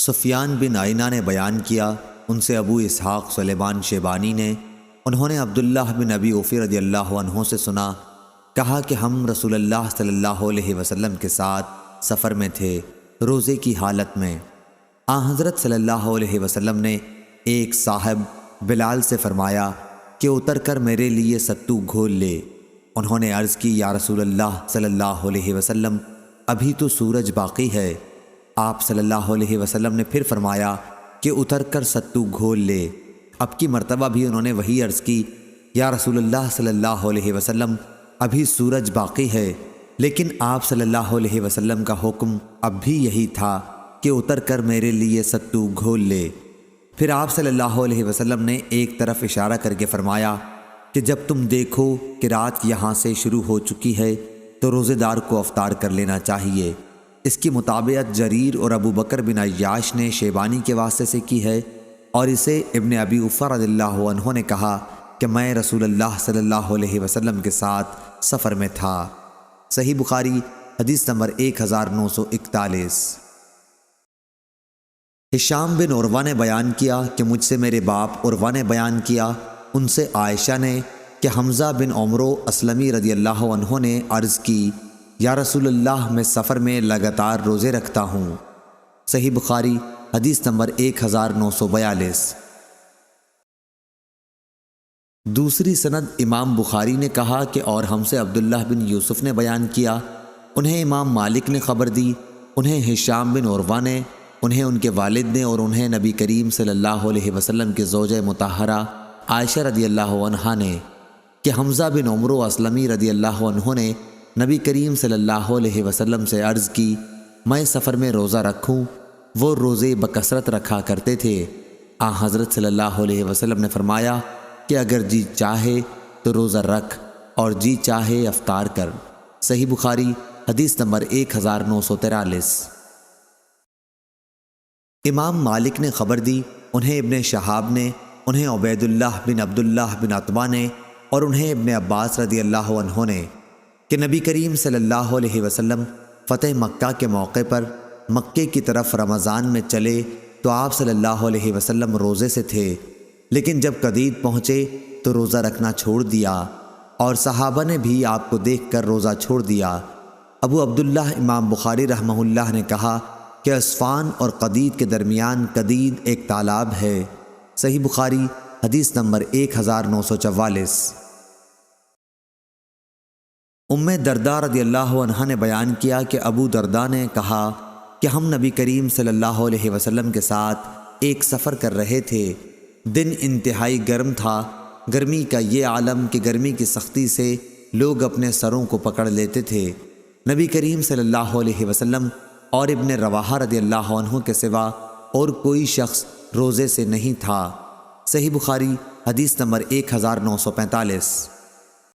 سفیان بن عینہ نے بیان کیا، ان سے ابو اسحاق سلیمان شیبانی نے، انہوں نے عبداللہ بن ابی اوفی رضی اللہ عنہ سے سنا، کہا کہ ہم رسول اللہ صلی اللہ علیہ وسلم کے ساتھ سفر میں تھے، روزے کی حالت میں۔ حضرت صلی اللہ علیہ وسلم نے ایک صاحب بلال سے فرمایا کہ اتر کر میرے لیے ستو گھول لے۔ انہوں نے عرض کی، یا رسول اللہ صلی اللہ علیہ وسلم، ابھی تو سورج باقی ہے۔ آپ صلی اللہ علیہ وسلم نے پھر فرمایا کہ اتر کر ستو گھول لے۔ اب کی مرتبہ بھی انہوں نے وہی عرض کی، یا رسول اللہ صلی اللہ علیہ وسلم، ابھی سورج باقی ہے، لیکن آپ صلی اللہ علیہ وسلم کا حکم اب بھی یہی تھا کہ اتر کر میرے لیے ستو گھول لے۔ پھر آپ صلی اللہ علیہ وسلم نے ایک طرف اشارہ کر کے فرمایا کہ جب تم دیکھو کہ رات یہاں سے شروع ہو چکی ہے تو روزے دار کو افطار کر لینا چاہیے۔ اس کی مطابقت جریر اور ابو بکر بن عیاش نے شیبانی کے واسطے سے کی ہے، اور اسے ابن ابی اوفی رضی اللہ عنہ نے کہا کہ میں رسول اللہ صلی اللہ علیہ وسلم کے ساتھ سفر میں تھا۔ صحیح بخاری حدیث نمبر 1941۔ ہشام بن عروہ نے بیان کیا کہ مجھ سے میرے باپ عروہ نے بیان کیا، ان سے عائشہ نے کہ حمزہ بن عمرو اسلمی رضی اللہ عنہ نے عرض کی، یا رسول اللہ، میں سفر میں لگاتار روزے رکھتا ہوں۔ صحیح بخاری حدیث نمبر 1942۔ دوسری سند امام بخاری نے کہا کہ اور ہم سے عبداللہ بن یوسف نے بیان کیا، انہیں امام مالک نے خبر دی، انہیں ہشام بن عروہ نے، انہیں ان کے والد نے، اور انہیں نبی کریم صلی اللہ علیہ وسلم کے زوجہ مطہرہ عائشہ رضی اللہ عنہا نے کہ حمزہ بن عمرو اسلمی رضی اللہ عنہ نے نبی کریم صلی اللہ علیہ وسلم سے عرض کی، میں سفر میں روزہ رکھوں؟ وہ روزے بکثرت رکھا کرتے تھے۔ حضرت صلی اللہ علیہ وسلم نے فرمایا کہ اگر جی چاہے تو روزہ رکھ اور جی چاہے افطار کر۔ صحیح بخاری حدیث نمبر 1943۔ امام مالک نے خبر دی، انہیں ابن شہاب نے، انہیں عبید اللہ بن عبداللہ بن عتبہ نے، اور انہیں ابن عباس رضی اللہ عنہ نے کہ نبی کریم صلی اللہ علیہ وسلم فتح مکہ کے موقع پر مکے کی طرف رمضان میں چلے تو آپ صلی اللہ علیہ وسلم روزے سے تھے، لیکن جب قدید پہنچے تو روزہ رکھنا چھوڑ دیا، اور صحابہ نے بھی آپ کو دیکھ کر روزہ چھوڑ دیا۔ ابو عبداللہ امام بخاری رحمہ اللہ نے کہا کہ عصفان اور قدید کے درمیان قدید ایک تالاب ہے۔ صحیح بخاری حدیث نمبر 1944۔ ام درداء رضی اللہ عنہا نے بیان کیا کہ ابو درداء نے کہا کہ ہم نبی کریم صلی اللہ علیہ وسلم کے ساتھ ایک سفر کر رہے تھے، دن انتہائی گرم تھا، گرمی کا یہ عالم کہ گرمی کی سختی سے لوگ اپنے سروں کو پکڑ لیتے تھے۔ نبی کریم صلی اللہ علیہ وسلم اور ابن رواحہ رضی اللہ عنہ کے سوا اور کوئی شخص روزے سے نہیں تھا۔ صحیح بخاری حدیث نمبر 1945۔